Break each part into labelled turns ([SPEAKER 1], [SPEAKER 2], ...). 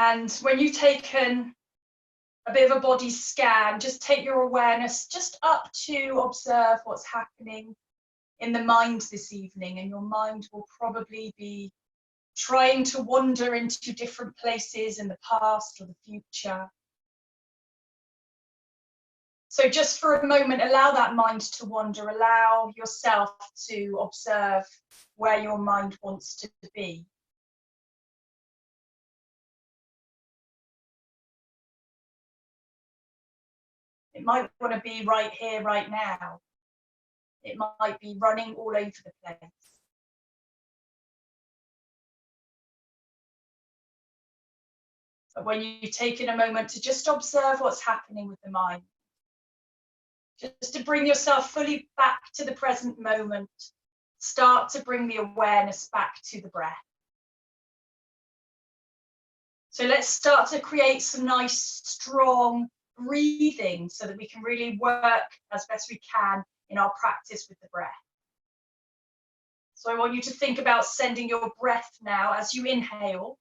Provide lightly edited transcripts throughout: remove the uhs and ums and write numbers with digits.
[SPEAKER 1] And when you've taken a bit of a body scan, just take your awareness just up to observe what's happening in the mind this evening, and your mind will probably be trying to wander into different places in the past or the future. So just for a moment, allow that mind to wander, allow yourself to observe where your mind wants to be. It might want to be right here, right now. It might be running all over the place. But when you take in a moment to just observe what's happening with the mind, just to bring yourself fully back to the present moment, start to bring the awareness back to the breath. So let's start to create some nice, strong breathing so that we can really work as best we can in our practice with the breath. So I want you to think about sending your breath now as you inhale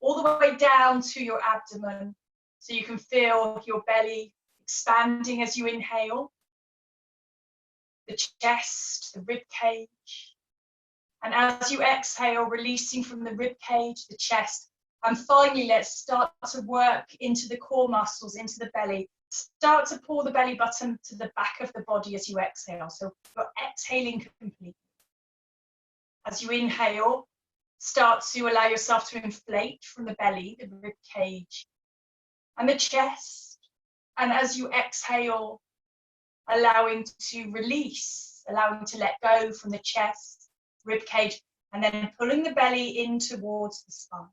[SPEAKER 1] all the way down to your abdomen, so you can feel your belly expanding as you inhale, the chest, the rib cage, and as you exhale, releasing from the rib cage, the chest, and finally let's start to work into the core muscles, into the belly. Start to pull the belly button to the back of the body as you exhale, so you're exhaling completely. As you inhale, start to allow yourself to inflate from the belly, the rib cage, and the chest. And as you exhale, allowing to release, allowing to let go from the chest, rib cage, and then pulling the belly in towards the spine.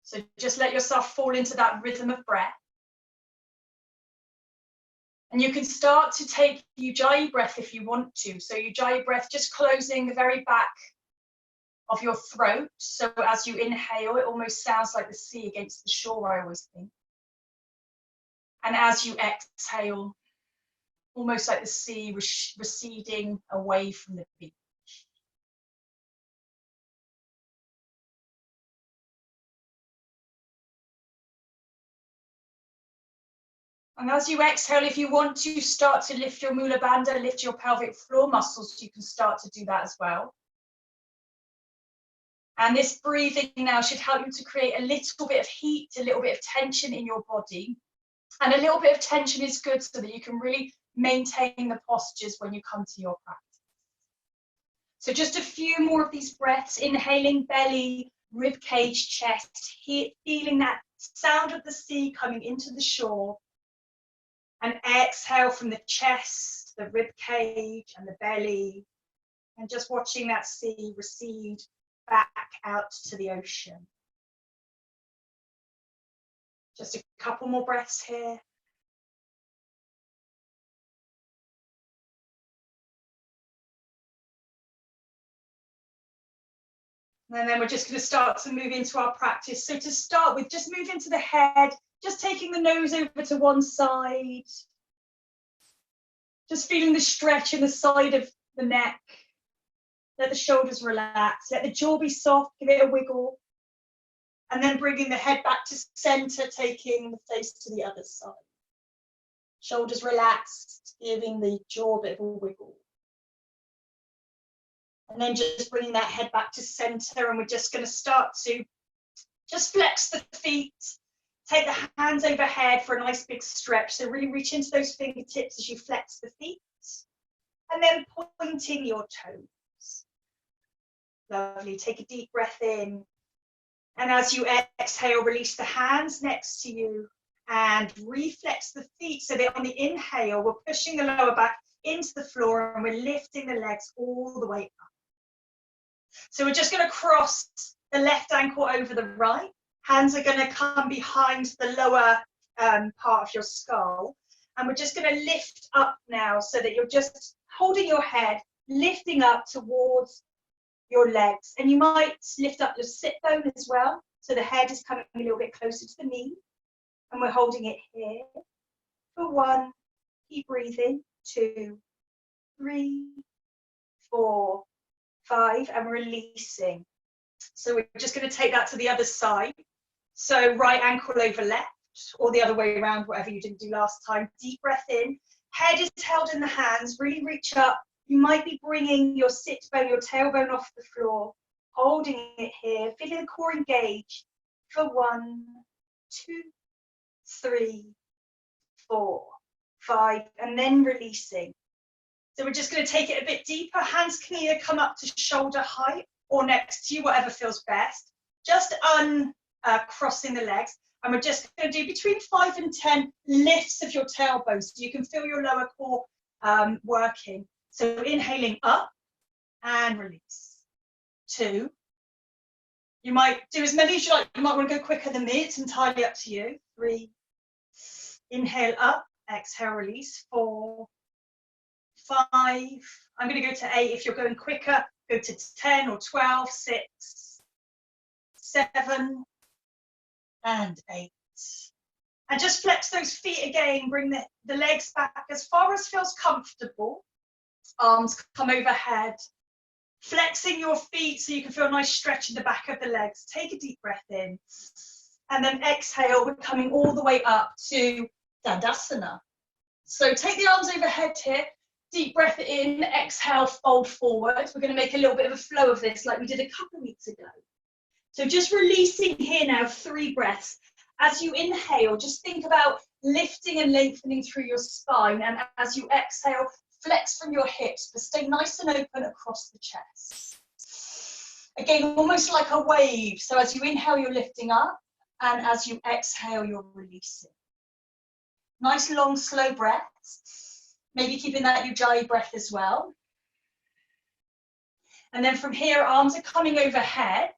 [SPEAKER 1] So just let yourself fall into that rhythm of breath. And you can start to take Ujjayi breath if you want to. So Ujjayi breath, just closing the very back of your throat. So as you inhale, it almost sounds like the sea against the shore, I always think. And as you exhale, almost like the sea receding away from the beach. And as you exhale, if you want to start to lift your Mula Bandha, lift your pelvic floor muscles, you can start to do that as well. And this breathing now should help you to create a little bit of heat, a little bit of tension in your body. And a little bit of tension is good so that you can really maintain the postures when you come to your practice. So just a few more of these breaths, inhaling belly, rib cage, chest, feeling that sound of the sea coming into the shore. And exhale from the chest, the rib cage and the belly, and just watching that sea recede back out to the ocean. Just a couple more breaths here. And then we're just going to start to move into our practice. So to start with, just move into the head, just taking the nose over to one side. Just feeling the stretch in the side of the neck. Let the shoulders relax. Let the jaw be soft, give it a wiggle. And then bringing the head back to center, taking the face to the other side. Shoulders relaxed, giving the jaw a bit of a wiggle. And then just bringing that head back to center, and we're just going to start to just flex the feet. Take the hands overhead for a nice big stretch. So really reach into those fingertips as you flex the feet. And then pointing your toes. Lovely. Take a deep breath in. And as you exhale, release the hands next to you and reflex the feet so that on the inhale, we're pushing the lower back into the floor and we're lifting the legs all the way up. So we're just going to cross the left ankle over the right. Hands are going to come behind the lower part of your skull. And we're just going to lift up now so that you're just holding your head, lifting up towards your legs. And you might lift up your sit bone as well. So the head is coming a little bit closer to the knee. And we're holding it here. For 1, keep breathing. 2, 3, 4, 5, and releasing. So we're just going to take that to the other side. So right ankle over left, or the other way around, whatever you didn't do last time. Deep breath in. Head is held in the hands. Really reach up. You might be bringing your sit bone, your tailbone off the floor, holding it here, feeling the core engage for 1, 2, 3, 4, 5, and then releasing. So we're just going to take it a bit deeper. Hands can either come up to shoulder height or next to you, whatever feels best. Just crossing the legs. And we're just going to do between 5 and 10 lifts of your tailbone, so you can feel your lower core working. So inhaling up and release. 2. You might do as many as you like. You might want to go quicker than me. It's entirely up to you. 3. Inhale up, exhale, release. 4, 5. I'm going to go to 8. If you're going quicker, go to 10 or 12, 6, 7, and 8. And just flex those feet again. Bring the legs back as far as feels comfortable. Arms come overhead. Flexing your feet so you can feel a nice stretch in the back of the legs. Take a deep breath in. And then exhale, we're coming all the way up to Dandasana. So take the arms overhead here. Deep breath in, exhale, fold forward. We're going to make a little bit of a flow of this like we did a couple of weeks ago. So just releasing here now, 3 breaths. As you inhale, just think about lifting and lengthening through your spine. And as you exhale, flex from your hips, but stay nice and open across the chest. Again, almost like a wave. So as you inhale, you're lifting up. And as you exhale, you're releasing. Nice, long, slow breaths. Maybe keeping that Ujjayi breath as well. And then from here, arms are coming overhead.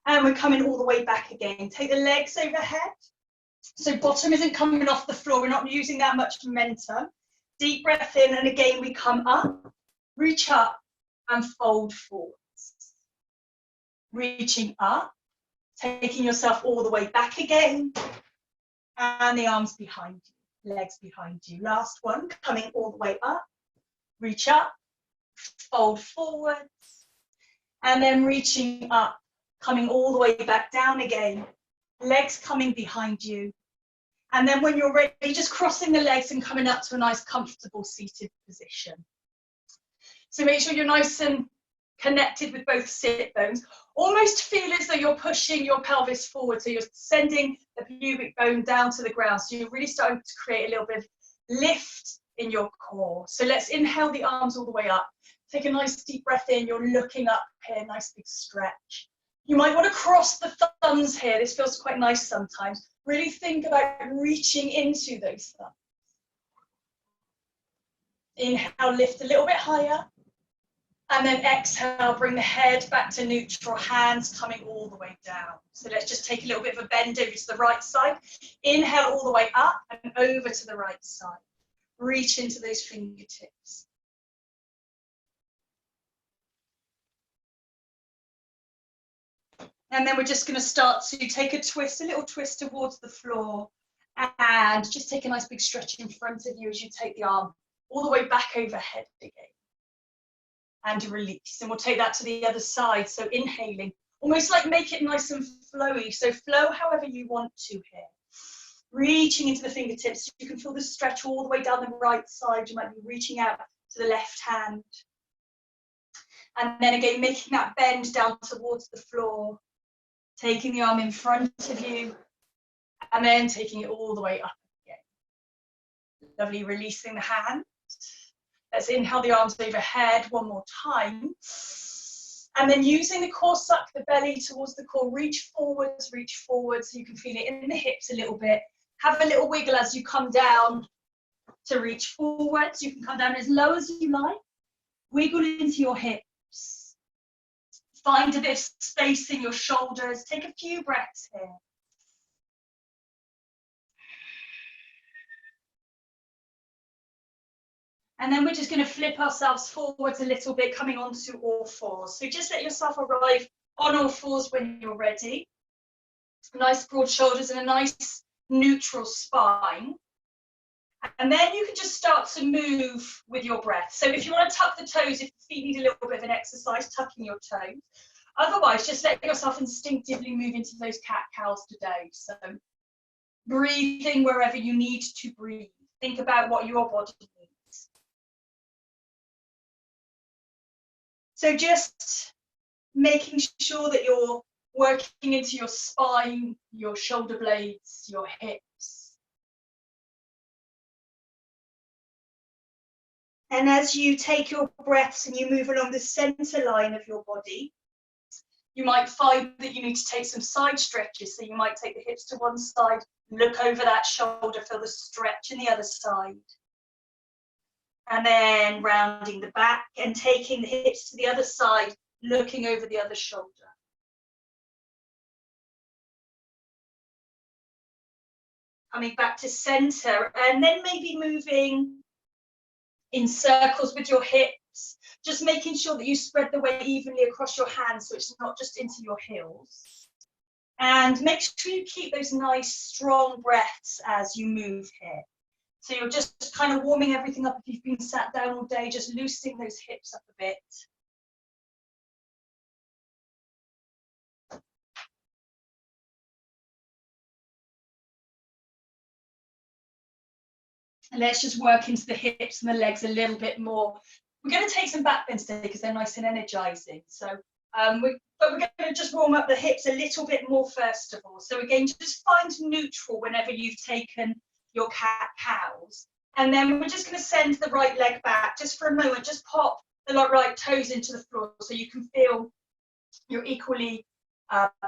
[SPEAKER 1] And we're coming all the way back again. Take the legs overhead. So bottom isn't coming off the floor. We're not using that much momentum. Deep breath in, and again, we come up, reach up, and fold forwards. Reaching up, taking yourself all the way back again, and the arms behind you, legs behind you. Last one, coming all the way up, reach up, fold forwards, and then reaching up, coming all the way back down again, legs coming behind you. And then when you're ready, just crossing the legs and coming up to a nice comfortable seated position. So make sure you're nice and connected with both sit bones. Almost feel as though you're pushing your pelvis forward. So you're sending the pubic bone down to the ground. So you're really starting to create a little bit of lift in your core. So let's inhale the arms all the way up. Take a nice deep breath in. You're looking up here, nice big stretch. You might want to cross the thumbs here. This feels quite nice sometimes. Really think about reaching into those thumbs. Inhale, lift a little bit higher. And then exhale, bring the head back to neutral, hands coming all the way down. So let's just take a little bit of a bend over to the right side. Inhale all the way up and over to the right side. Reach into those fingertips. And then we're just going to start to take a twist, a little twist towards the floor. And just take a nice big stretch in front of you as you take the arm all the way back overhead again. And release. And we'll take that to the other side. So inhaling, almost like make it nice and flowy. So flow however you want to here. Reaching into the fingertips. You can feel the stretch all the way down the right side. You might be reaching out to the left hand. And then again, making that bend down towards the floor. Taking the arm in front of you, and then taking it all the way up again. Lovely, releasing the hand. Let's inhale the arms overhead one more time. And then using the core, suck the belly towards the core, reach forwards so you can feel it in the hips a little bit. Have a little wiggle as you come down to reach forwards. You can come down as low as you like. Wiggle into your hips. Find a bit of space in your shoulders. Take a few breaths here. And then we're just going to flip ourselves forwards a little bit, coming onto all fours. So just let yourself arrive on all fours when you're ready. Nice broad shoulders and a nice neutral spine. And then you can just start to move with your breath. So if you want to tuck the toes, if the feet need a little bit of an exercise, tucking your toes. Otherwise, just let yourself instinctively move into those cat-cows today. So breathing wherever you need to breathe. Think about what your body needs. So just making sure that you're working into your spine, your shoulder blades, your hips. And as you take your breaths and you move along the center line of your body, you might find that you need to take some side stretches. So you might take the hips to one side, look over that shoulder, feel the stretch in the other side. And then rounding the back and taking the hips to the other side, looking over the other shoulder. Coming back to center, and then maybe moving in circles with your hips, just making sure that you spread the weight evenly across your hands so it's not just into your heels. And make sure you keep those nice strong breaths as you move here. So you're just kind of warming everything up. If you've been sat down all day, just loosening those hips up a bit. And let's just work into the hips and the legs a little bit more. We're going to take some back bends today because they're nice and energizing. So, but we're going to just warm up the hips a little bit more first of all. So again, just find neutral whenever you've taken your cat-cows. And then we're just going to send the right leg back just for a moment. Just pop the right toes into the floor so you can feel you're equally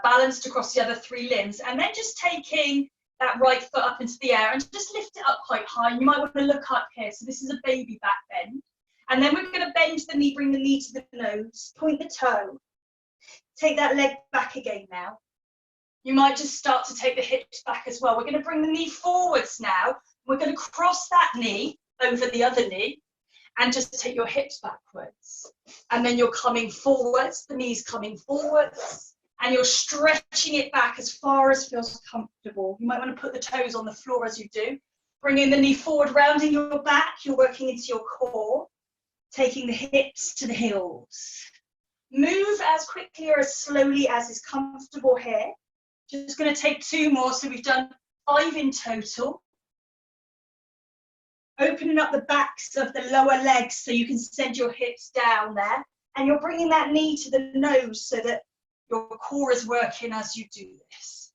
[SPEAKER 1] balanced across the other three limbs. And then just taking that right foot up into the air and just lift it up quite high. You might want to look up here. So this is a baby back bend. And then we're going to bend the knee, bring the knee to the nose, point the toe. Take that leg back again now. You might just start to take the hips back as well. We're going to bring the knee forwards now. We're going to cross that knee over the other knee and just take your hips backwards. And then you're coming forwards, the knee's coming forwards, and you're stretching it back as far as feels comfortable. You might want to put the toes on the floor as you do. Bringing the knee forward, rounding your back, you're working into your core, taking the hips to the heels. Move as quickly or as slowly as is comfortable here. Just going to take 2 more, so we've done 5 in total. Opening up the backs of the lower legs so you can send your hips down there. And you're bringing that knee to the nose so that your core is working as you do this.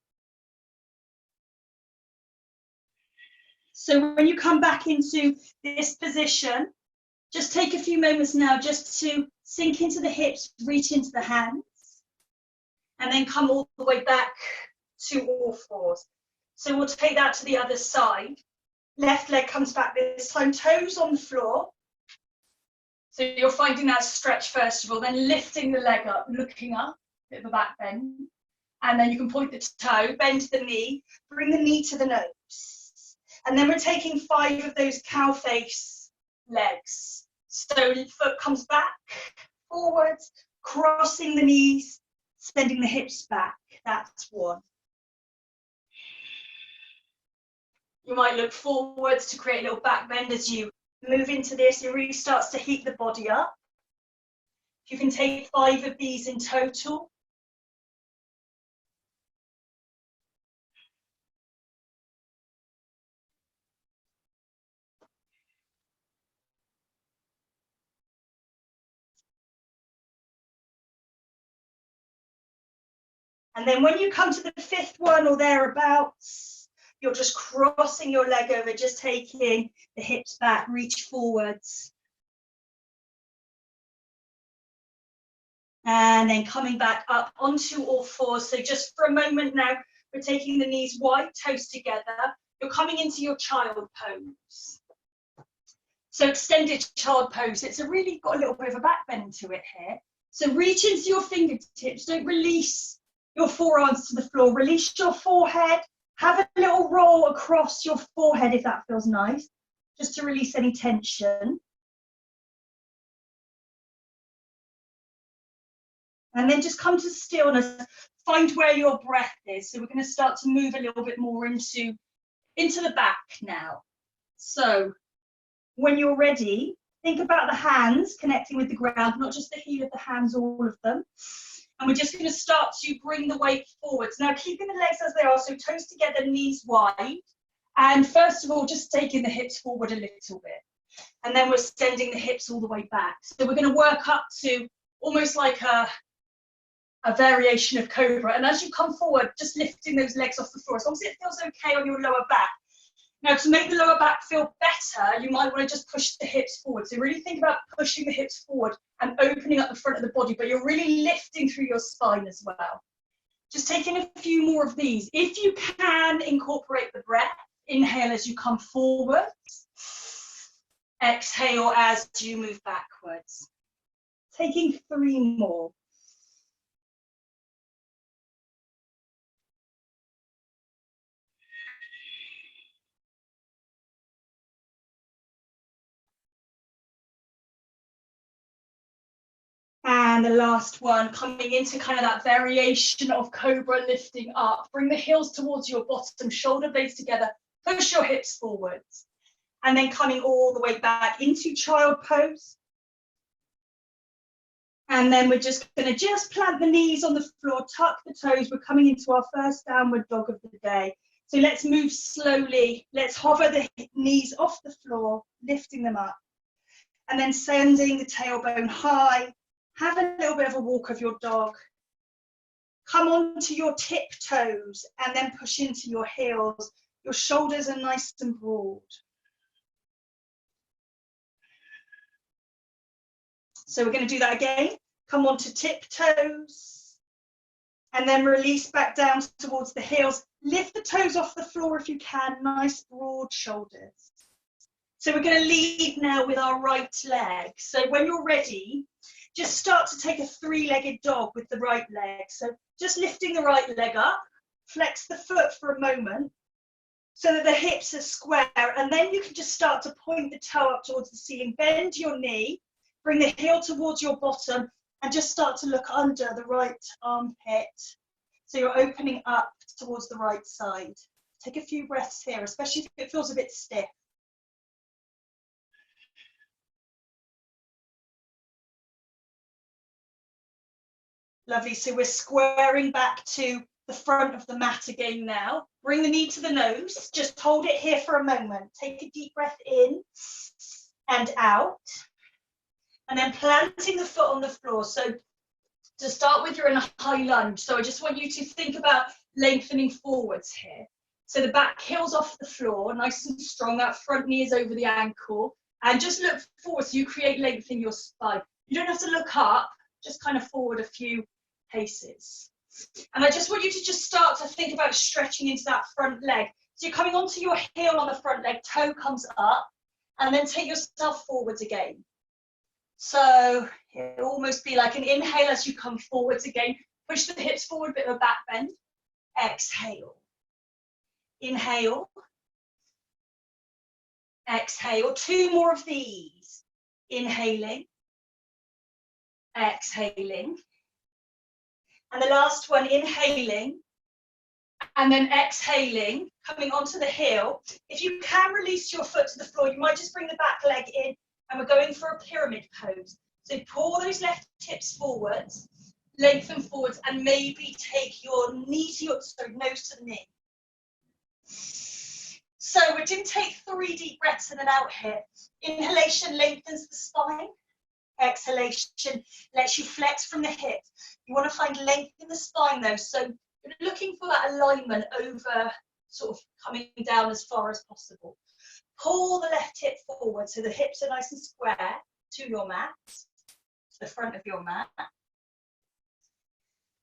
[SPEAKER 1] So when you come back into this position, just take a few moments now just to sink into the hips, reach into the hands, and then come all the way back to all fours. So we'll take that to the other side. Left leg comes back this time, toes on the floor. So you're finding that stretch first of all, then lifting the leg up, looking up, bit of a back bend. And then you can point the toe, bend the knee, bring the knee to the nose. And then we're taking 5 of those cow face legs. So the foot comes back, forwards, crossing the knees, sending the hips back. That's 1. You might look forwards to create a little back bend as you move into this. It really starts to heat the body up. You can take 5 of these in total. And then when you come to the 5th one or thereabouts, you're just crossing your leg over, just taking the hips back, reach forwards. And then coming back up onto all fours. So just for a moment now, we're taking the knees wide, toes together. You're coming into your child pose. So extended child pose. It's really got a little bit of a back bend to it here. So reach into your fingertips. Don't release your forearms to the floor. Release your forehead. Have a little roll across your forehead if that feels nice, just to release any tension. And then just come to stillness. Find where your breath is. So we're going to start to move a little bit more into the back now. So when you're ready, think about the hands connecting with the ground, not just the heel of the hands, all of them. And we're just going to start to bring the weight forwards. Now, keeping the legs as they are, so toes together, knees wide. And first of all, just taking the hips forward a little bit. And then we're extending the hips all the way back. So we're going to work up to almost like a variation of cobra. And as you come forward, just lifting those legs off the floor, as long as it feels okay on your lower back. Now, to make the lower back feel better, you might want to just push the hips forward. So really think about pushing the hips forward and opening up the front of the body, but you're really lifting through your spine as well. Just taking a few more of these. If you can, incorporate the breath. Inhale as you come forward. Exhale as you move backwards. Taking 3 more. And the last one, coming into kind of that variation of cobra, lifting up. Bring the heels towards your bottom, shoulder blades together, push your hips forwards. And then coming all the way back into child pose. And then we're just going to just plant the knees on the floor, tuck the toes. We're coming into our first downward dog of the day. So let's move slowly. Let's hover the knees off the floor, lifting them up. And then sending the tailbone high. Have a little bit of a walk of your dog. Come onto your tiptoes and then push into your heels. Your shoulders are nice and broad. So we're going to do that again. Come onto tiptoes and then release back down towards the heels. Lift the toes off the floor if you can. Nice broad shoulders. So we're going to lead now with our right leg. So when you're ready, just start to take a 3-legged dog with the right leg. So just lifting the right leg up, flex the foot for a moment so that the hips are square. And then you can just start to point the toe up towards the ceiling. Bend your knee, bring the heel towards your bottom and just start to look under the right armpit. So you're opening up towards the right side. Take a few breaths here, especially if it feels a bit stiff. Lovely, so we're squaring back to the front of the mat again now. Bring the knee to the nose, just hold it here for a moment. Take a deep breath in and out. And then planting the foot on the floor. So to start with, you're in a high lunge. So I just want you to think about lengthening forwards here. So the back heel's off the floor, nice and strong. That front knee is over the ankle. And just look forward so you create length in your spine. You don't have to look up, just kind of forward a few paces. And I just want you to just start to think about stretching into that front leg. So you're coming onto your heel on the front leg, toe comes up, and then take yourself forwards again. So it'll almost be like an inhale as you come forwards again. Push the hips forward, bit of a back bend. Exhale. Inhale. Exhale. 2 more of these. Inhaling. Exhaling. And the last one, inhaling. And then exhaling, coming onto the heel. If you can release your foot to the floor, you might just bring the back leg in. And we're going for a pyramid pose. So pull those left hips forwards, lengthen forwards, and maybe take your knee to your nose to the knee. So we're going to take 3 deep breaths in and out here. Inhalation lengthens the spine. Exhalation lets you flex from the hips. You want to find length in the spine though. So you're looking for that alignment over sort of coming down as far as possible. Pull the left hip forward so the hips are nice and square to your mat, to the front of your mat.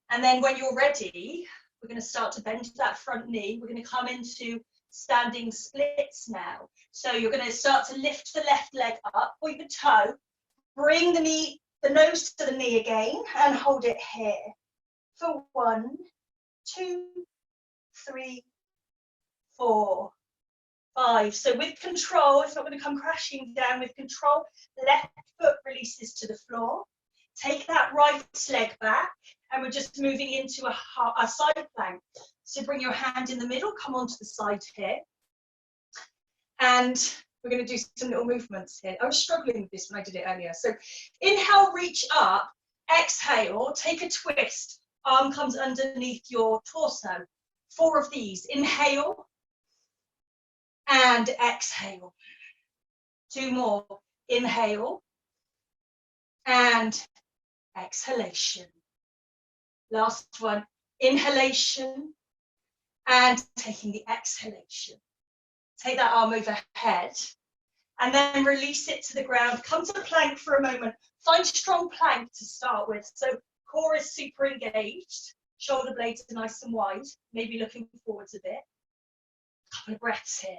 [SPEAKER 1] And then when you're ready, we're going to start to bend that front knee. We're going to come into standing splits now. So you're going to start to lift the left leg up, point the toe, bring the nose to the knee again and hold it here for 1, 2, 3, 4, 5. So with control, it's not going to come crashing down. With control, the left foot releases to the floor. Take that right leg back, and we're just moving into a side plank. So bring your hand in the middle, come onto the side here. And we're going to do some little movements here. I was struggling with this when I did it earlier. So inhale, reach up. Exhale, take a twist. Arm comes underneath your torso. 4 of these. Inhale and exhale. 2 more. Inhale and exhalation. Last one. Inhalation and taking the exhalation. Take that arm overhead and then release it to the ground. Come to plank for a moment. Find strong plank to start with. So core is super engaged. Shoulder blades are nice and wide. Maybe looking forwards a bit. Couple of breaths here.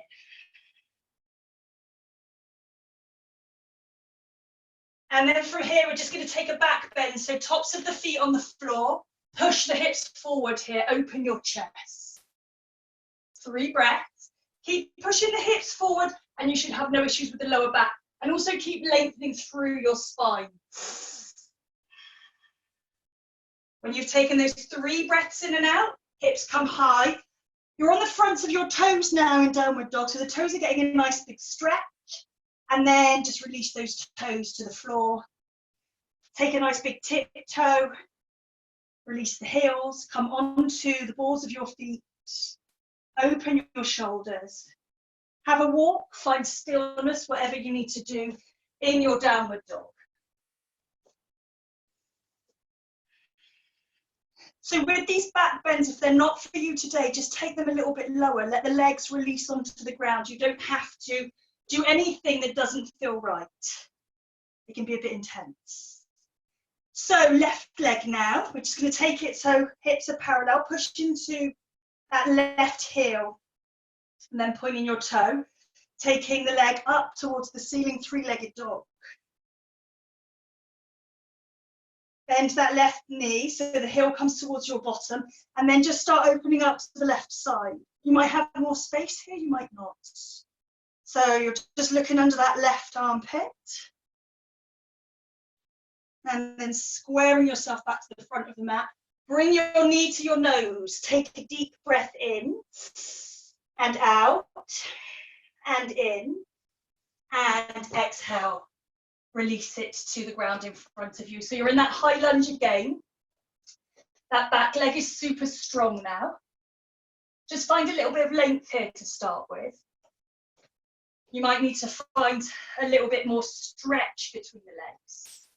[SPEAKER 1] And then from here, we're just going to take a back bend. So tops of the feet on the floor. Push the hips forward here. Open your chest. 3 breaths. Keep pushing the hips forward and you should have no issues with the lower back. And also keep lengthening through your spine. When you've taken those 3 breaths in and out, hips come high. You're on the fronts of your toes now in downward dog. So the toes are getting a nice big stretch. And then just release those toes to the floor. Take a nice big tiptoe. Release the heels. Come onto the balls of your feet. Open your shoulders. Have a walk. Find stillness, whatever you need to do in your downward dog. So with these back bends, if they're not for you today, just take them a little bit lower. Let the legs release onto the ground. You don't have to do anything that doesn't feel right. It can be a bit intense. So left leg now. We're just going to take it so hips are parallel. Push into that left heel. And then pointing your toe. Taking the leg up towards the ceiling, 3-legged dog. Bend that left knee so the heel comes towards your bottom. And then just start opening up to the left side. You might have more space here, you might not. So you're just looking under that left armpit. And then squaring yourself back to the front of the mat. Bring your knee to your nose. Take a deep breath in and out and in and exhale. Release it to the ground in front of you. So you're in that high lunge again. That back leg is super strong now. Just find a little bit of length here to start with. You might need to find a little bit more stretch between the legs.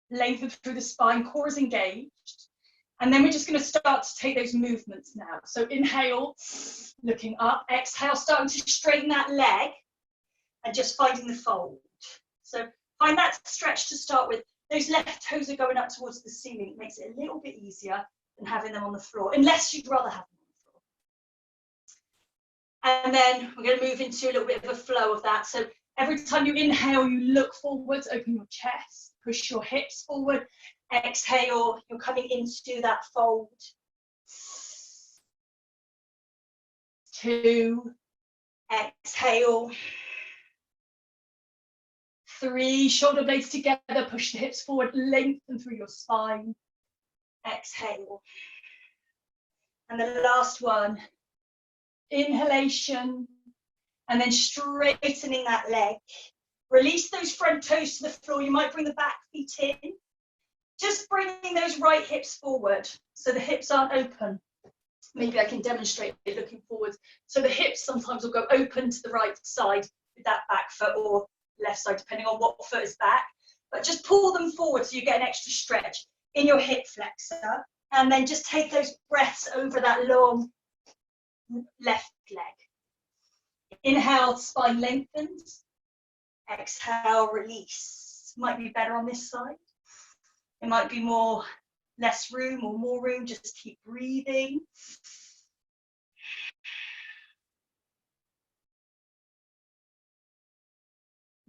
[SPEAKER 1] Lengthen through the spine, core is engaged. And then we're just going to start to take those movements now. So inhale, looking up. Exhale, starting to straighten that leg and just finding the fold. So find that stretch to start with. Those left toes are going up towards the ceiling. It makes it a little bit easier than having them on the floor, unless you'd rather have them on the floor. And then we're going to move into a little bit of a flow of that. So every time you inhale, you look forwards, open your chest, push your hips forward. Exhale, you're coming into that fold. 2, exhale. 3, shoulder blades together, push the hips forward, lengthen through your spine. Exhale. And the last one, inhalation, and then straightening that leg. Release those front toes to the floor. You might bring the back feet in. Just bringing those right hips forward so the hips aren't open. Maybe I can demonstrate it looking forward. So the hips sometimes will go open to the right side with that back foot or left side, depending on what foot is back. But just pull them forward so you get an extra stretch in your hip flexor. And then just take those breaths over that long left leg. Inhale, spine lengthens. Exhale, release. Might be better on this side. It might be less room or more room. Just keep breathing.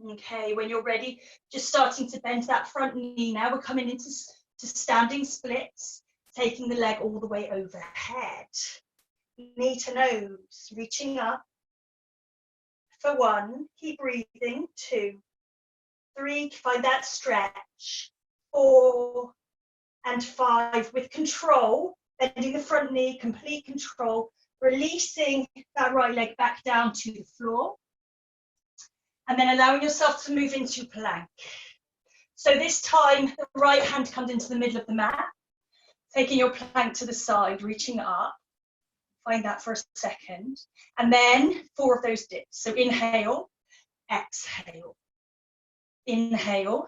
[SPEAKER 1] Okay, when you're ready, just starting to bend that front knee. Now we're coming into standing splits, taking the leg all the way overhead. Knee to nose, reaching up. For 1, keep breathing. 2, 3, find that stretch. 4 and 5, with control, bending the front knee, complete control, releasing that right leg back down to the floor, and then allowing yourself to move into plank. So this time, the right hand comes into the middle of the mat, taking your plank to the side, reaching up. Find that for a second. And then 4 of those dips. So inhale, exhale. Inhale,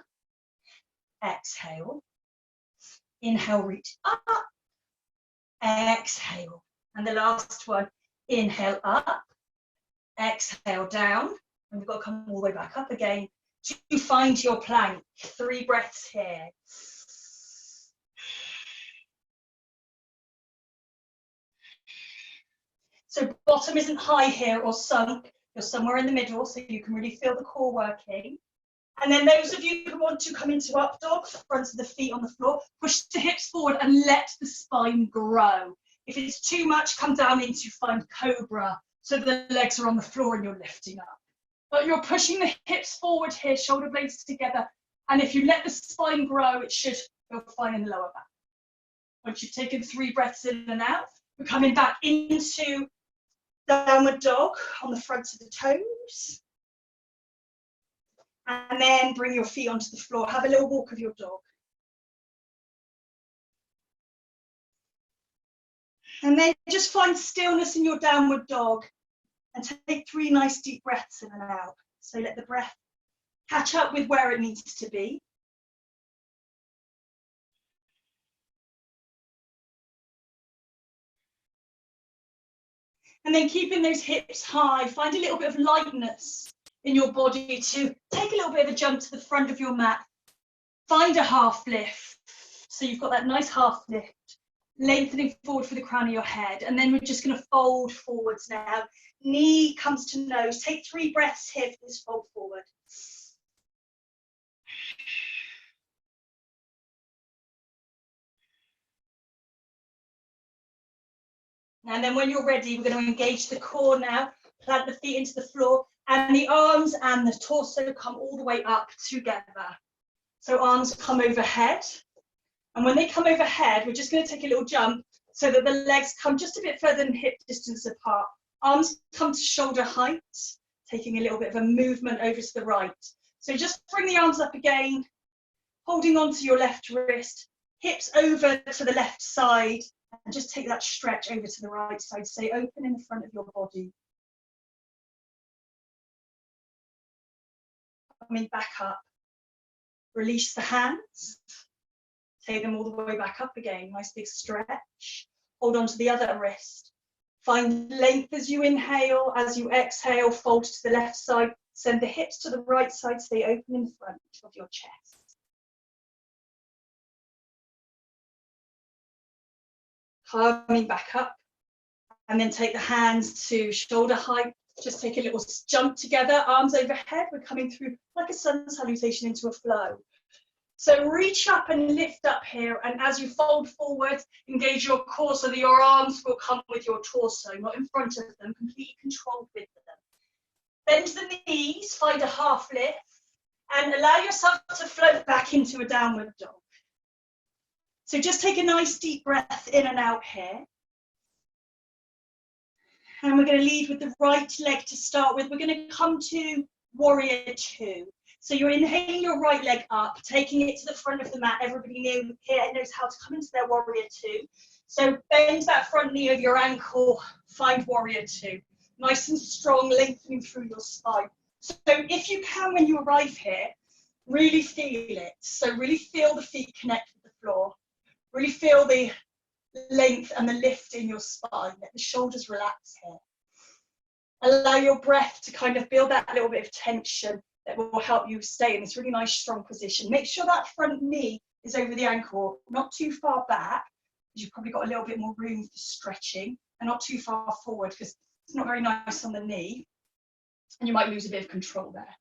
[SPEAKER 1] exhale. Inhale, reach up. Exhale. And the last one, inhale up, exhale down. And we've got to come all the way back up again to find your plank. 3 breaths here. So bottom isn't high here or sunk. You're somewhere in the middle, so you can really feel the core working. And then those of you who want to come into up dog, front of the feet on the floor, push the hips forward and let the spine grow. If it's too much, come down into find cobra, so the legs are on the floor and you're lifting up. But you're pushing the hips forward here, shoulder blades together. And if you let the spine grow, it should feel fine in the lower back. Once you've taken 3 breaths in and out, we're coming back into downward dog on the fronts of the toes. And then bring your feet onto the floor. Have a little walk of your dog. And then just find stillness in your downward dog and take 3 nice deep breaths in and out. So let the breath catch up with where it needs to be. And then keeping those hips high, find a little bit of lightness in your body to take a little bit of a jump to the front of your mat. Find a half lift. So you've got that nice half lift, lengthening forward for the crown of your head. And then we're just going to fold forwards now. Knee comes to nose. Take 3 breaths here for this fold forward. And then when you're ready, we're going to engage the core now. Plant the feet into the floor and the arms and the torso come all the way up together. So arms come overhead. And when they come overhead, we're just going to take a little jump so that the legs come just a bit further than hip distance apart. Arms come to shoulder height, taking a little bit of a movement over to the right. So just bring the arms up again, holding on to your left wrist, hips over to the left side, and just take that stretch over to the right side. Stay open in the front of your body. Coming back up. Release the hands. Take them all the way back up again. Nice big stretch. Hold on to the other wrist. Find length as you inhale. As you exhale, fold to the left side. Send the hips to the right side. Stay open in front of your chest. Coming back up. And then take the hands to shoulder height. Just take a little jump together. Arms overhead. We're coming through like a sun salutation into a flow. So reach up and lift up here, and as you fold forward, engage your core so that your arms will come with your torso, not in front of them, completely controlled with them. Bend the knees, find a half lift, and allow yourself to float back into a downward dog. So just take a nice deep breath in and out here. And we're going to lead with the right leg to start with. We're going to come to warrior 2. So you're inhaling your right leg up, taking it to the front of the mat. Everybody here knows how to come into their warrior 2. So bend that front knee of your ankle, find warrior 2. Nice and strong, lengthening through your spine. So if you can, when you arrive here, really feel it. So really feel the feet connect with the floor. Really feel the length and the lift in your spine. Let the shoulders relax here. Allow your breath to kind of build that little bit of tension that will help you stay in this really nice, strong position. Make sure that front knee is over the ankle, not too far back, because you've probably got a little bit more room for stretching, and not too far forward, because it's not very nice on the knee, and you might lose a bit of control there.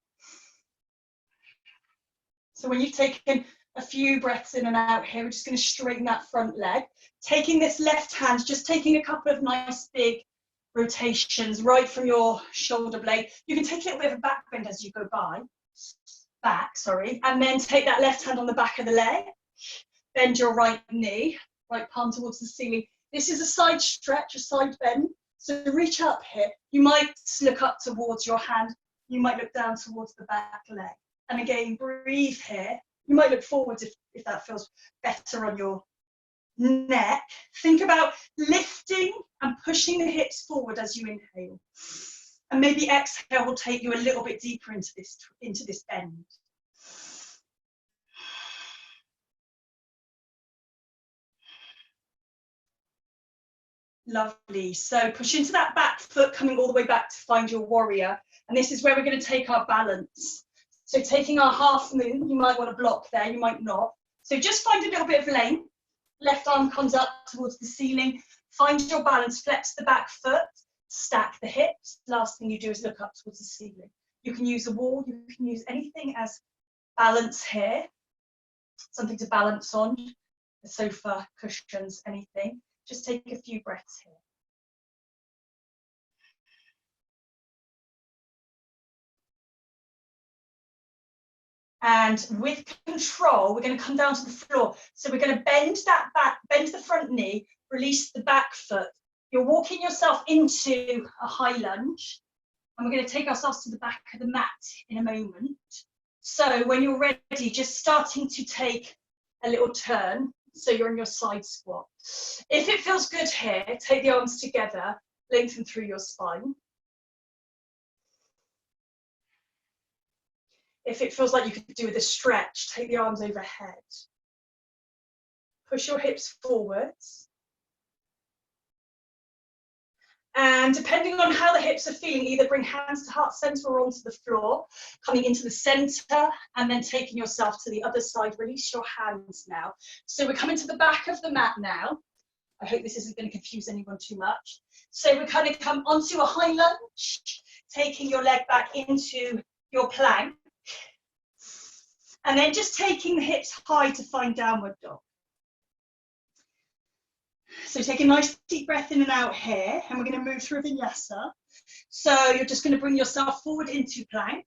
[SPEAKER 1] So when you've taken a few breaths in and out here, we're just going to straighten that front leg. Taking this left hand, just taking a couple of nice big rotations right from your shoulder blade. You can take a little bit of a back bend as you go and then take that left hand on the back of the leg, bend your right knee, right palm towards the ceiling. This is a side stretch, a side bend, so reach up here. You might look up towards your hand, you might look down towards the back leg, and again breathe here, You might look forward if that feels better on your neck. Think about lifting and pushing the hips forward as you inhale. And maybe exhale will take you a little bit deeper into this bend. Lovely. So push into that back foot, coming all the way back to find your warrior. And this is where we're going to take our balance. So taking our half moon, you might want to block there, you might not. So just find a little bit of length. Left arm comes up towards the ceiling. Find your balance, flex the back foot, stack the hips. Last thing you do is look up towards the ceiling. You can use a wall, you can use anything as balance here. Something to balance on, a sofa, cushions, anything. Just take a few breaths here. And with control, we're going to come down to the floor. So we're going to bend that back, bend the front knee, release the back foot. You're walking yourself into a high lunge. And we're going to take ourselves to the back of the mat in a moment. So when you're ready, just starting to take a little turn. So you're in your side squat. If it feels good here, take the arms together, lengthen through your spine. If it feels like you could do with a stretch, take the arms overhead. Push your hips forwards. And depending on how the hips are feeling, either bring hands to heart center or onto the floor, coming into the center and then taking yourself to the other side. Release your hands now. So we're coming to the back of the mat now. I hope this isn't going to confuse anyone too much. So we're kind of come onto a high lunge, taking your leg back into your plank. And then just taking the hips high to find downward dog. So take a nice deep breath in and out here, and we're going to move through Vinyasa. So you're just going to bring yourself forward into plank.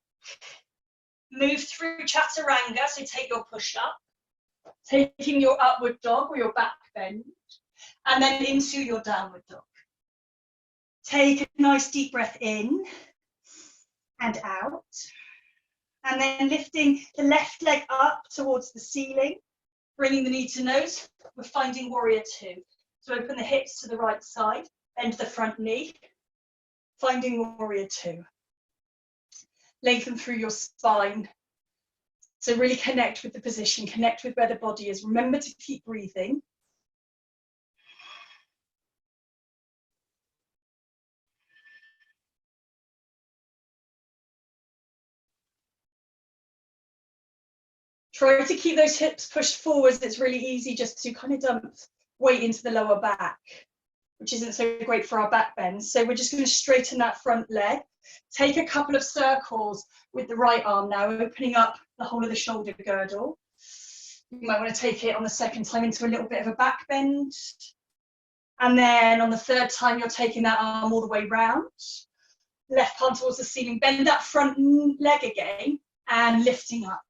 [SPEAKER 1] Move through Chaturanga, so take your push up. Taking your upward dog or your back bend, and then into your downward dog. Take a nice deep breath in and out. And then lifting the left leg up towards the ceiling, bringing the knee to nose. We're finding warrior two. So open the hips to the right side, bend the front knee, finding warrior two. Lengthen through your spine. So really connect with the position, connect with where the body is. Remember to keep breathing. Try to keep those hips pushed forwards. It's really easy just to kind of dump weight into the lower back, which isn't so great for our back bend. So we're just going to straighten that front leg. Take a couple of circles with the right arm now, opening up the whole of the shoulder girdle. You might want to take it on the second time into a little bit of a back bend. And then on the third time, you're taking that arm all the way round. Left palm towards the ceiling. Bend that front leg again and lifting up.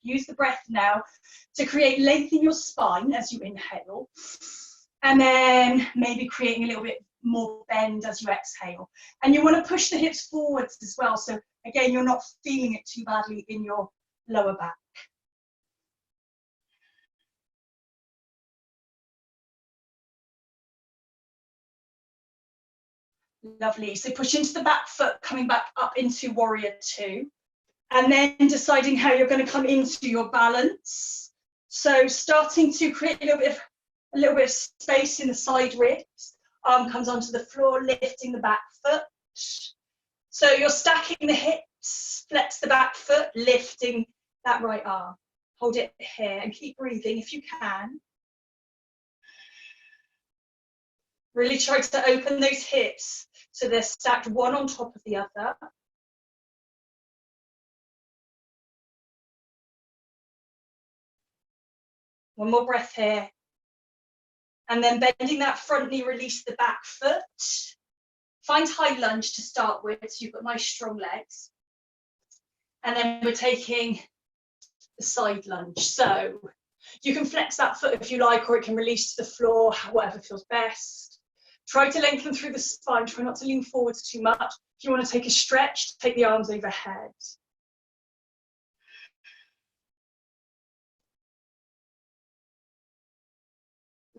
[SPEAKER 1] Use the breath now to create length in your spine as you inhale. And then maybe creating a little bit more bend as you exhale. And you want to push the hips forwards as well. So again, you're not feeling it too badly in your lower back. Lovely. So push into the back foot, coming back up into warrior two. And then deciding how you're going to come into your balance. So starting to create a little bit of space in the side ribs. Arm comes onto the floor, lifting the back foot. So you're stacking the hips, flex the back foot, lifting that right arm. Hold it here and keep breathing if you can. Really try to open those hips so they're stacked one on top of the other. One more breath here. And then bending that front knee, release the back foot. Find high lunge to start with, so you've got nice strong legs. And then we're taking the side lunge. So you can flex that foot if you like, or it can release to the floor, whatever feels best. Try to lengthen through the spine, try not to lean forwards too much. If you want to take a stretch, take the arms overhead.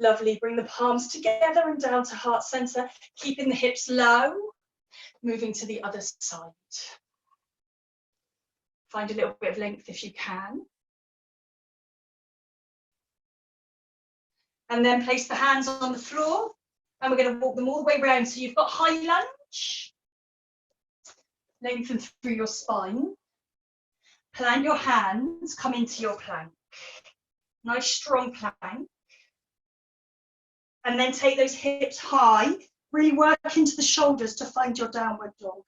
[SPEAKER 1] Lovely, bring the palms together and down to heart center, keeping the hips low, moving to the other side. Find a little bit of length if you can. And then place the hands on the floor, and we're going to walk them all the way around. So you've got high lunge, lengthen through your spine. Plant your hands, come into your plank. Nice strong plank. And then take those hips high, really work into the shoulders to find your downward dog.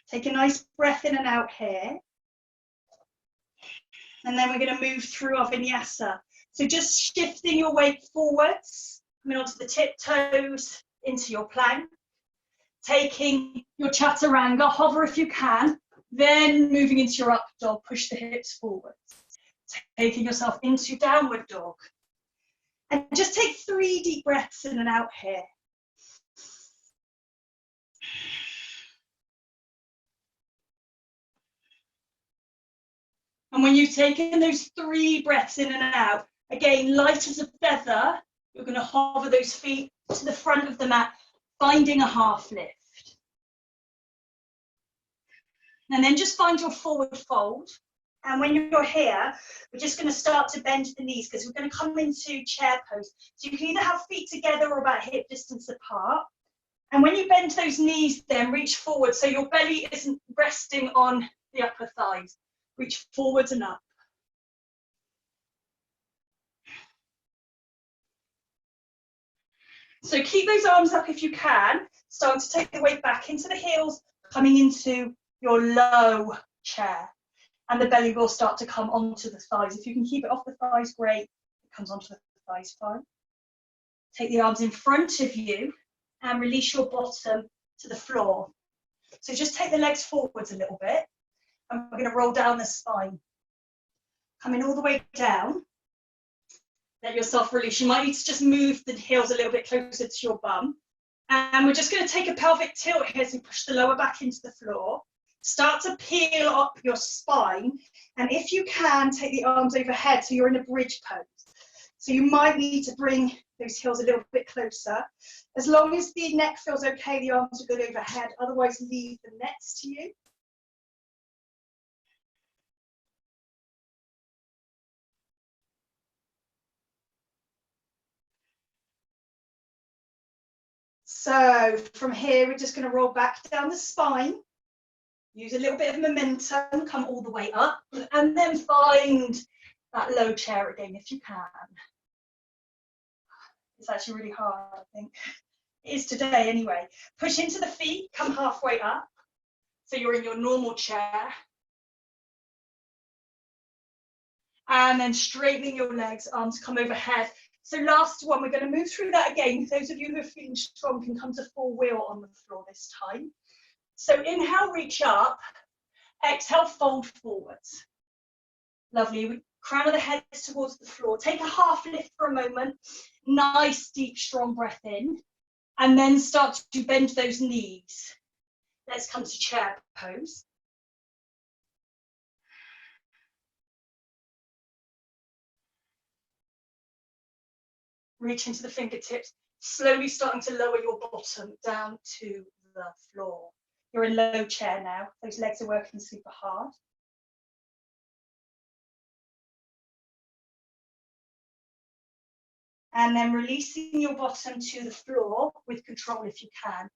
[SPEAKER 1] Take a nice breath in and out here. And then we're going to move through our vinyasa. So just shifting your weight forwards, coming onto the tiptoes, into your plank. Taking your chaturanga, hover if you can, then moving into your up dog, push the hips forwards. Taking yourself into downward dog. And just take 3 deep breaths in and out here. And when you've taken those 3 breaths in and out, again, light as a feather, you're going to hover those feet to the front of the mat, finding a half lift. And then just find your forward fold. And when you're here, we're just going to start to bend the knees because we're going to come into chair pose. So you can either have feet together or about hip distance apart. And when you bend those knees, then reach forward so your belly isn't resting on the upper thighs. Reach forwards and up. So keep those arms up if you can. Starting to take the weight back into the heels, coming into your low chair. And the belly will start to come onto the thighs. If you can keep it off the thighs, great. It comes onto the thighs, fine. Take the arms in front of you and release your bottom to the floor. So just take the legs forwards a little bit. And we're going to roll down the spine. Coming all the way down. Let yourself release. You might need to just move the heels a little bit closer to your bum. And we're just going to take a pelvic tilt here as we push the lower back into the floor. Start to peel up your spine. And if you can, take the arms overhead so you're in a bridge pose. So you might need to bring those heels a little bit closer. As long as the neck feels okay, the arms are good overhead. Otherwise, leave them next to you. So from here, we're just going to roll back down the spine. Use a little bit of momentum, come all the way up, and then find that low chair again if you can. It's actually really hard, I think. It is today anyway. Push into the feet, come halfway up. So you're in your normal chair. And then straightening your legs, arms come overhead. So last one, we're going to move through that again. Those of you who are feeling strong can come to full wheel on the floor this time. So inhale, reach up. Exhale, fold forwards. Lovely. Crown of the head towards the floor. Take a half lift for a moment. Nice, deep, strong breath in. And then start to bend those knees. Let's come to chair pose. Reach into the fingertips, slowly starting to lower your bottom down to the floor. You're in low chair now. Those legs are working super hard. And then releasing your bottom to the floor with control if you can.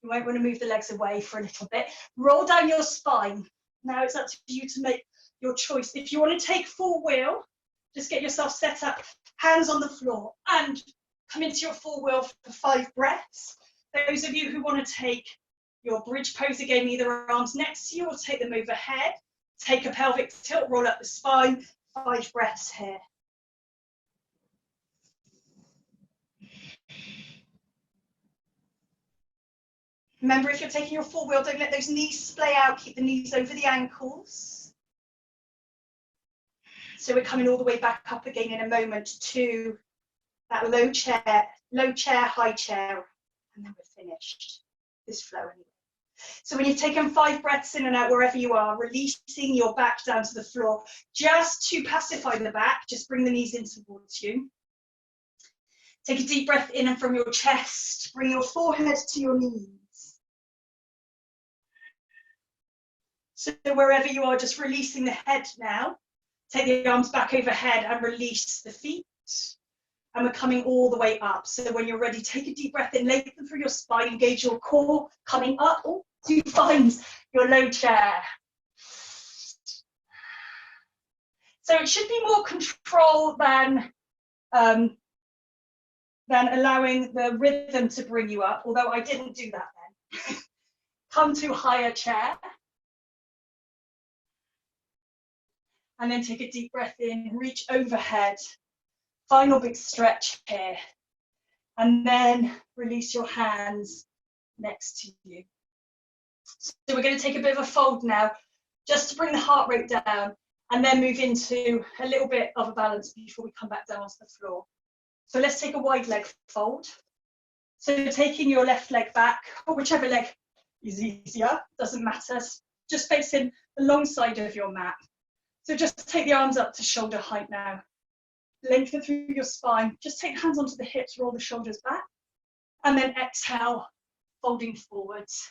[SPEAKER 1] You won't want to move the legs away for a little bit. Roll down your spine. Now it's up to you to make your choice. If you want to take full wheel, just get yourself set up, hands on the floor, and come into your full wheel for 5 breaths. Those of you who want to take your bridge pose again, either arms next to you or take them overhead. Take a pelvic tilt, roll up the spine, 5 breaths here. Remember, if you're taking your full wheel, don't let those knees splay out. Keep the knees over the ankles. So we're coming all the way back up again in a moment to that low chair, high chair, and then we're finished. This flow anyway. So when you've taken 5 breaths in and out wherever you are, releasing your back down to the floor, just to pacify the back, just bring the knees in towards you. Take a deep breath in and from your chest, bring your forehead to your knees. So wherever you are, just releasing the head now. Take the arms back overhead and release the feet. And we're coming all the way up. So when you're ready, take a deep breath in, lengthen through your spine, engage your core, coming up to find your low chair. So it should be more control than allowing the rhythm to bring you up, although I didn't do that then. Come to higher chair. And then take a deep breath in, reach overhead. Final big stretch here. And then release your hands next to you. So we're going to take a bit of a fold now, just to bring the heart rate down, and then move into a little bit of a balance before we come back down onto the floor. So let's take a wide leg fold. So taking your left leg back, or whichever leg is easier, doesn't matter, just facing the long side of your mat. So just take the arms up to shoulder height now. Lengthen through your spine. Just take hands onto the hips, roll the shoulders back. And then exhale, folding forwards.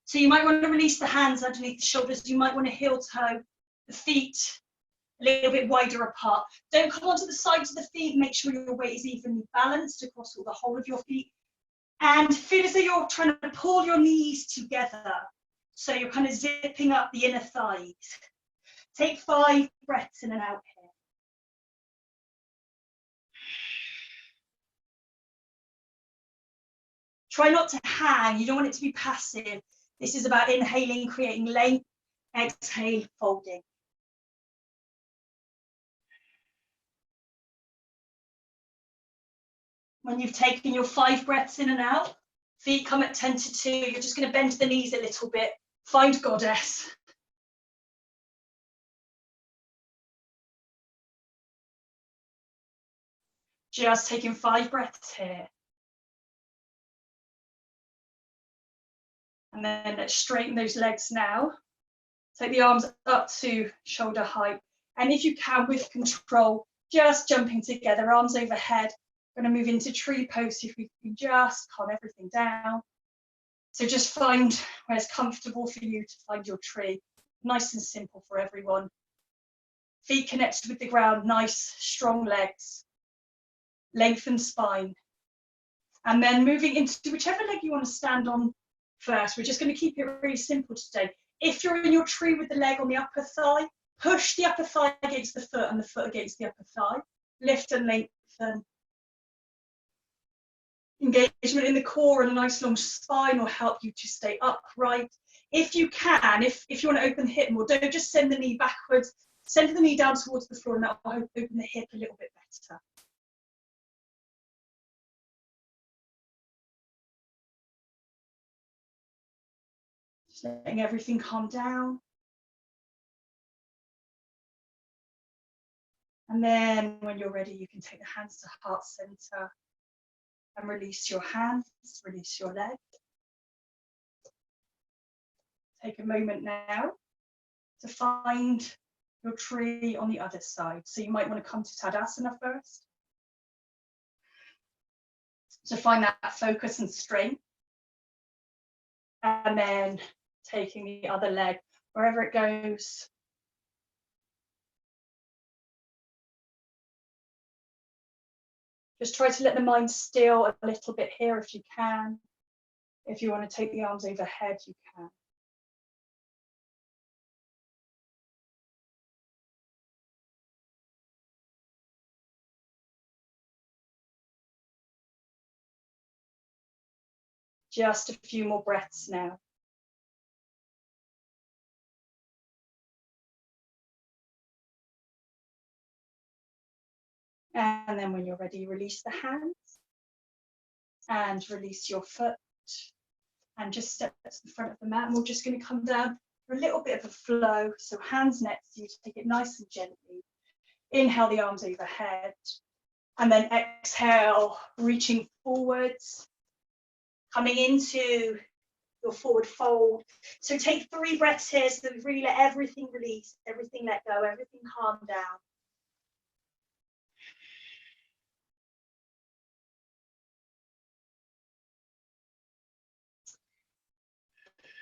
[SPEAKER 1] So you might want to release the hands underneath the shoulders. You might want to heel toe the feet a little bit wider apart. Don't come onto the sides of the feet. Make sure your weight is evenly balanced across the whole of your feet. And feel as though you're trying to pull your knees together. So you're kind of zipping up the inner thighs. Take 5 breaths in and out here. Try not to hang. You don't want it to be passive. This is about inhaling, creating length. Exhale, folding. When you've taken your 5 breaths in and out, feet come at 10 to 2. You're just going to bend the knees a little bit. Find goddess. Just taking 5 breaths here. And then let's straighten those legs now. Take the arms up to shoulder height. And if you can, with control, just jumping together, arms overhead. We're going to move into tree pose if we can just calm everything down. So just find where it's comfortable for you to find your tree. Nice and simple for everyone. Feet connected with the ground, nice, strong legs. Lengthen spine. And then moving into whichever leg you want to stand on first. We're just going to keep it really simple today. If you're in your tree with the leg on the upper thigh, push the upper thigh against the foot and the foot against the upper thigh. Lift and lengthen. Engagement in the core and a nice long spine will help you to stay upright. If you can, if you want to open the hip more, don't just send the knee backwards. Send the knee down towards the floor and that will open the hip a little bit better. Just letting everything calm down. And then when you're ready, you can take the hands to heart center and release your hands, release your leg. Take a moment now to find your tree on the other side. So you might want to come to Tadasana first. So find that focus and strength. And then taking the other leg, wherever it goes. Just try to let the mind still a little bit here if you can. If you want to take the arms overhead, you can. Just a few more breaths now. And then when you're ready, release the hands and release your foot and just step to the front of the mat. And we're just going to come down for a little bit of a flow. So hands next to you to take it nice and gently. Inhale the arms overhead and then exhale, reaching forwards, coming into your forward fold. So take 3 breaths here so that we really let everything release, everything let go, everything calm down.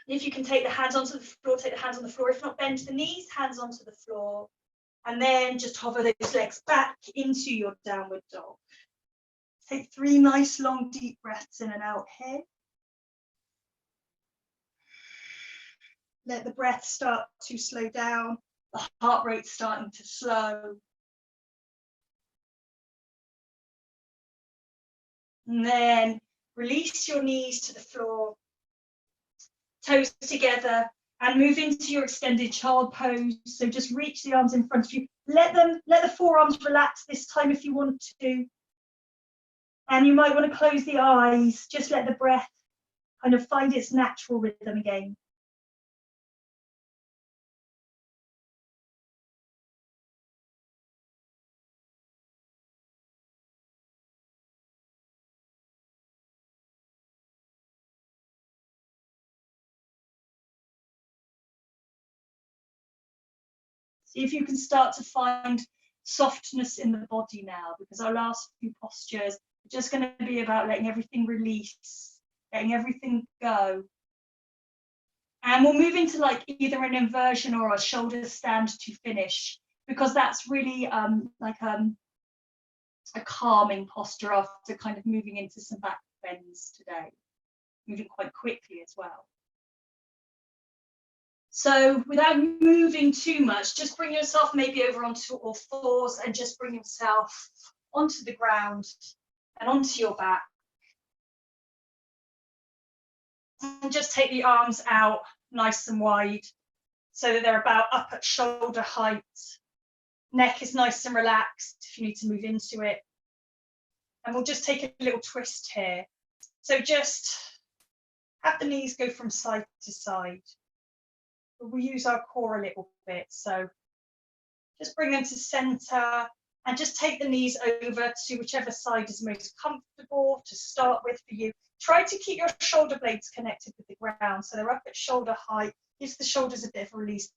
[SPEAKER 1] If you can take the hands onto the floor, take the hands on the floor. If not, bend the knees, hands onto the floor. And then just hover those legs back into your downward dog. Take 3 nice long deep breaths in and out here. Let the breath start to slow down. The heart rate starting to slow. And then release your knees to the floor. Toes together and move into your extended child pose. So just reach the arms in front of you. Let the forearms relax this time if you want to. And you might want to close the eyes. Just let the breath kind of find its natural rhythm again. See if you can start to find softness in the body now, because our last few postures are just going to be about letting everything release, letting everything go. And we'll move into like either an inversion or a shoulder stand to finish, because that's really a calming posture after kind of moving into some back bends today, moving quite quickly as well. So without moving too much, just bring yourself maybe over onto all fours and just bring yourself onto the ground and onto your back. And just take the arms out nice and wide so that they're about up at shoulder height. Neck is nice and relaxed if you need to move into it. And we'll just take a little twist here. So just have the knees go from side to side. We'll use our core a little bit. So just bring them to center and just take the knees over to whichever side is most comfortable to start with for you. Try to keep your shoulder blades connected with the ground so they're up at shoulder height. Gives the shoulders a bit of a release.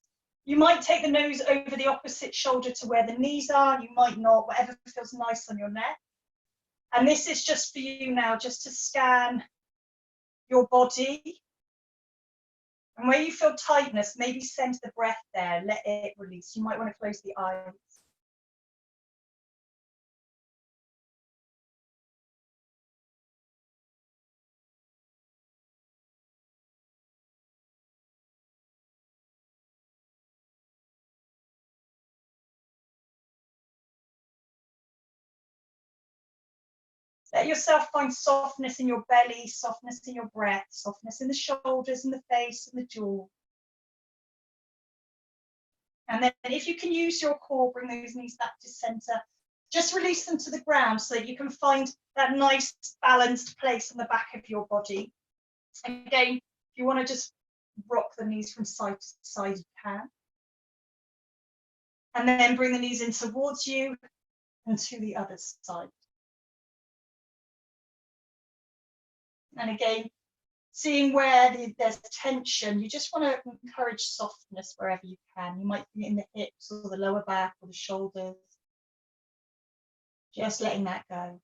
[SPEAKER 1] You might take the nose over the opposite shoulder to where the knees are. You might not, whatever feels nice on your neck. And this is just for you now, just to scan your body. And where you feel tightness, maybe send the breath there, let it release. You might want to close the eyes. Let yourself find softness in your belly, softness in your breath, softness in the shoulders and the face and the jaw. And then if you can use your core, bring those knees back to center. Just release them to the ground so that you can find that nice balanced place on the back of your body. Again, if you want to just rock the knees from side to side, you can. And then bring the knees in towards you and to the other side. And again, seeing where there's tension, you just want to encourage softness wherever you can. You might be in the hips or the lower back or the shoulders. Just letting that go.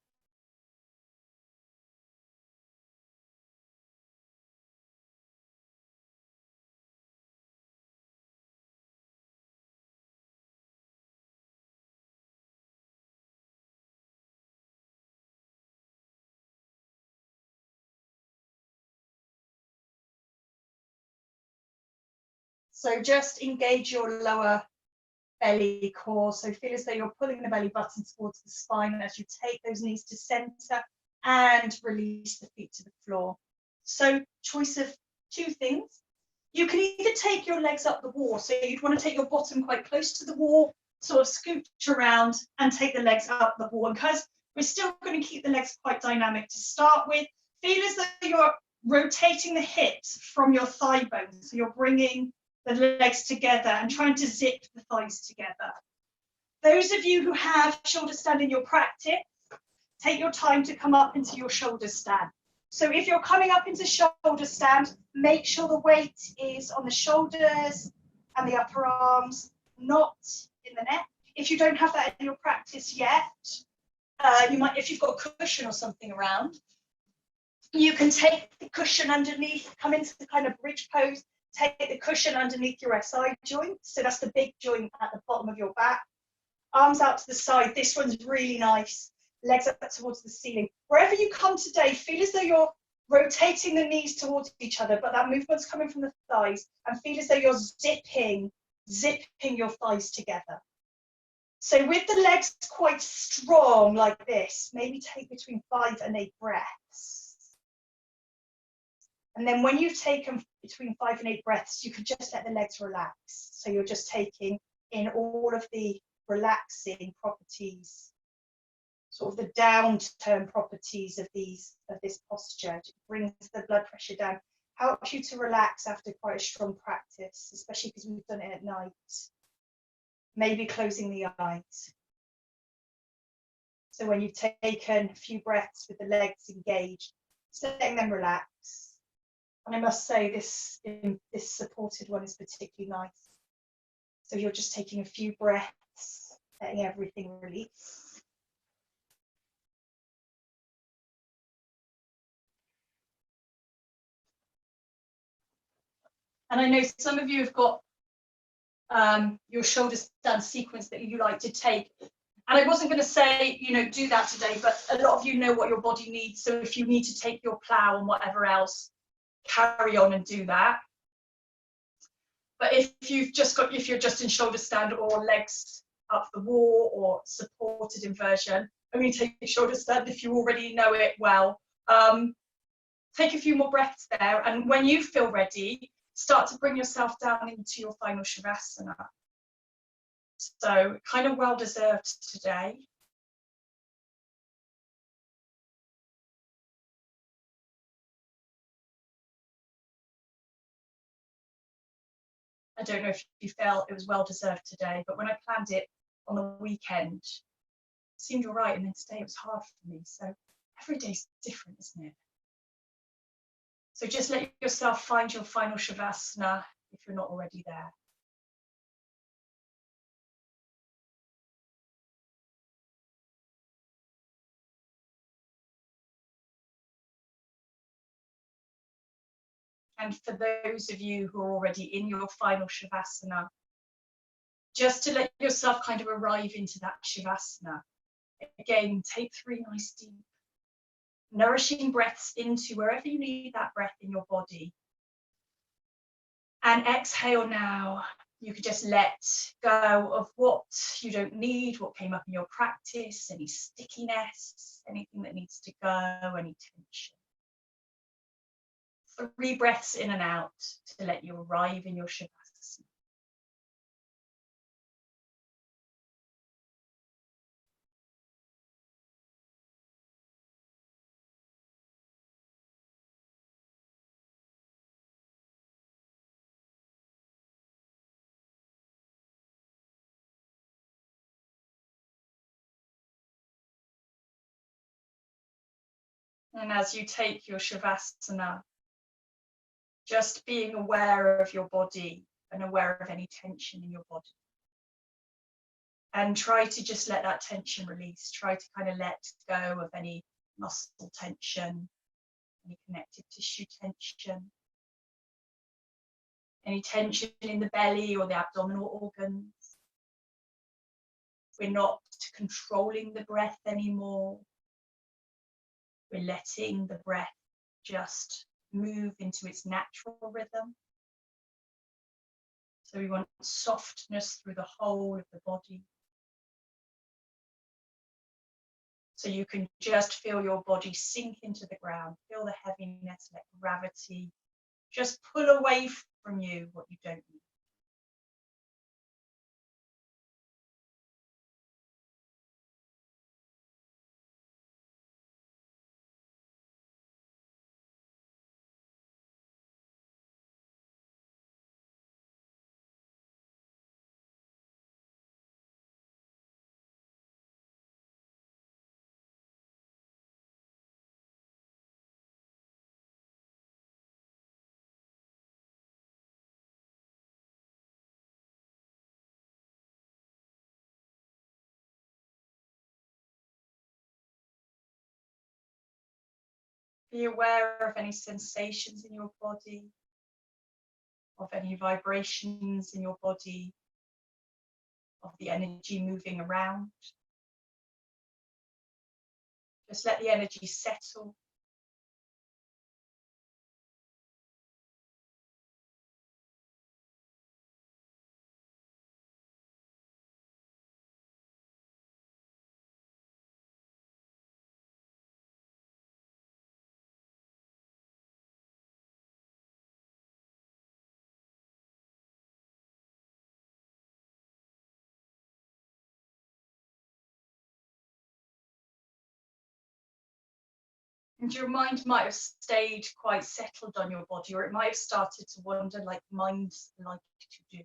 [SPEAKER 1] So just engage your lower belly core. So feel as though you're pulling the belly button towards the spine as you take those knees to center and release the feet to the floor. So choice of 2 things. You can either take your legs up the wall. So you'd want to take your bottom quite close to the wall, sort of scooch around and take the legs up the wall. And because we're still going to keep the legs quite dynamic to start with, feel as though you're rotating the hips from your thigh bones. So you're bringing the legs together and trying to zip the thighs together. Those of you who have shoulder stand in your practice, take your time to come up into your shoulder stand. So if you're coming up into shoulder stand, make sure the weight is on the shoulders and the upper arms, not in the neck. If you don't have that in your practice yet, you might, if you've got a cushion or something around, you can take the cushion underneath, come into the kind of bridge pose, take the cushion underneath your SI joint. So that's the big joint at the bottom of your back. Arms out to the side. This one's really nice. Legs up towards the ceiling. Wherever you come today, feel as though you're rotating the knees towards each other, but that movement's coming from the thighs, and feel as though you're zipping your thighs together. So with the legs quite strong like this, maybe take between 5 and 8 breaths. And then when you've taken between 5 and 8 breaths, you can just let the legs relax. So you're just taking in all of the relaxing properties, sort of the downturn properties of this posture. It brings the blood pressure down, helps you to relax after quite a strong practice, especially because we've done it at night. Maybe closing the eyes. So when you've taken a few breaths with the legs engaged, just letting them relax. And I must say this supported one is particularly nice. So you're just taking a few breaths, letting everything release. And I know some of you have got your shoulder stand sequence that you like to take. And I wasn't going to say, do that today, but a lot of you know what your body needs. So if you need to take your plow and whatever else, carry on and do that. But if you're just in shoulder stand or legs up the wall or supported inversion, only take your shoulder stand if you already know it well. Take a few more breaths there. And when you feel ready, start to bring yourself down into your final Shavasana. So kind of well deserved today. I don't know if you felt it was well deserved today, but when I planned it on the weekend, it seemed all right. And then today it was hard for me. So every day's different, isn't it? So just let yourself find your final Shavasana if you're not already there. And for those of you who are already in your final Shavasana, just to let yourself kind of arrive into that Shavasana. Again, take 3 nice deep, nourishing breaths into wherever you need that breath in your body. And exhale now. You could just let go of what you don't need, what came up in your practice, any stickiness, anything that needs to go, any tension. 3 breaths in and out to let you arrive in your Shavasana. And as you take your Shavasana, just being aware of your body and aware of any tension in your body. And try to just let that tension release. Try to kind of let go of any muscle tension, any connective tissue tension, any tension in the belly or the abdominal organs. We're not controlling the breath anymore. We're letting the breath just move into its natural rhythm. So we want softness through the whole of the body. So you can just feel your body sink into the ground, feel the heaviness, let gravity just pull away from you what you don't need. Be aware of any sensations in your body, of any vibrations in your body, of the energy moving around. Just let the energy settle. And your mind might have stayed quite settled on your body, or it might have started to wander like minds like to do.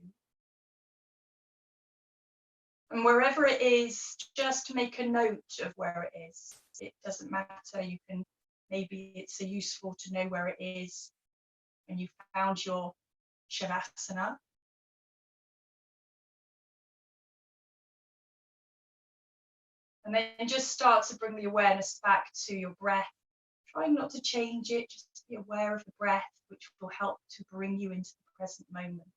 [SPEAKER 1] And wherever it is, just make a note of where it is. It doesn't matter. You can, maybe it's useful to know where it is when you found your Shavasana. And then just start to bring the awareness back to your breath. Trying not to change it, just be aware of the breath, which will help to bring you into the present moment.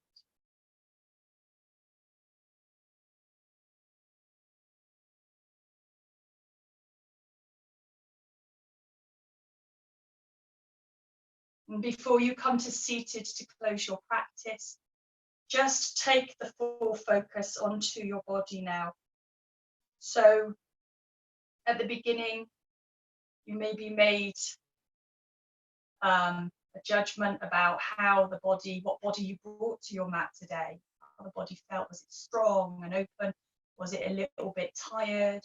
[SPEAKER 1] And before you come to seated to close your practice, just take the full focus onto your body now. So at the beginning, you maybe made a judgment about how the body, what body you brought to your mat today, how the body felt. Was it strong and open? Was it a little bit tired?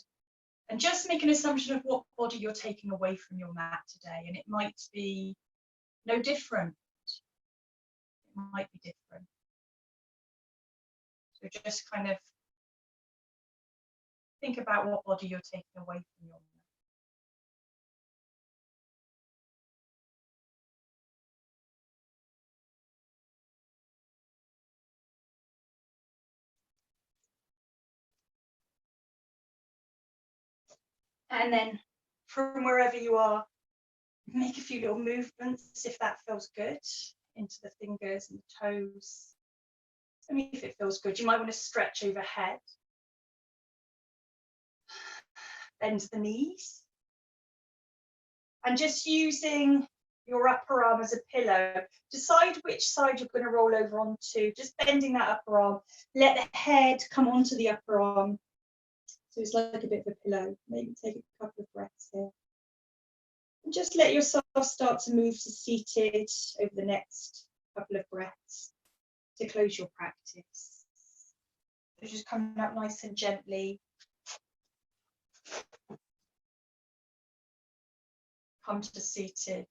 [SPEAKER 1] And just make an assumption of what body you're taking away from your mat today. And it might be no different. It might be different. So just kind of think about what body you're taking away from your mat. And then from wherever you are, make a few little movements if that feels good, into the fingers and the toes. I mean, if it feels good, you might want to stretch overhead. Bend the knees. And just using your upper arm as a pillow, decide which side you're going to roll over onto, just bending that upper arm. Let the head come onto the upper arm. So it's like a bit of a pillow. Maybe take a couple of breaths here. And just let yourself start to move to seated over the next couple of breaths to close your practice. So just coming up nice and gently. Come to seated.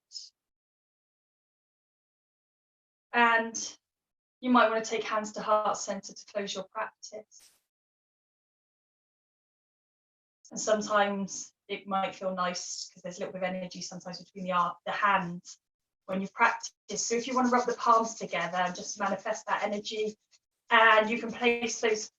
[SPEAKER 1] And you might want to take hands to heart center to close your practice. And sometimes it might feel nice because there's a little bit of energy sometimes between the hands when you practice. So if you want to rub the palms together and just manifest that energy, and you can place those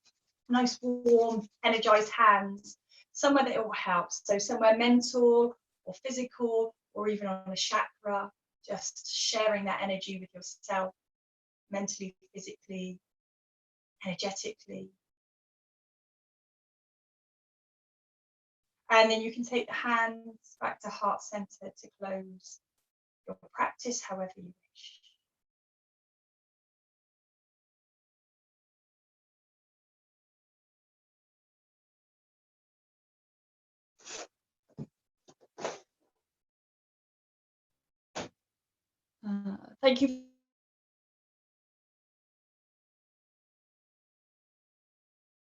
[SPEAKER 1] nice warm energized hands somewhere that it will help. So somewhere mental or physical or even on a chakra, just sharing that energy with yourself mentally, physically, energetically. And then you can take the hands back to heart center to close your practice however you wish. Thank you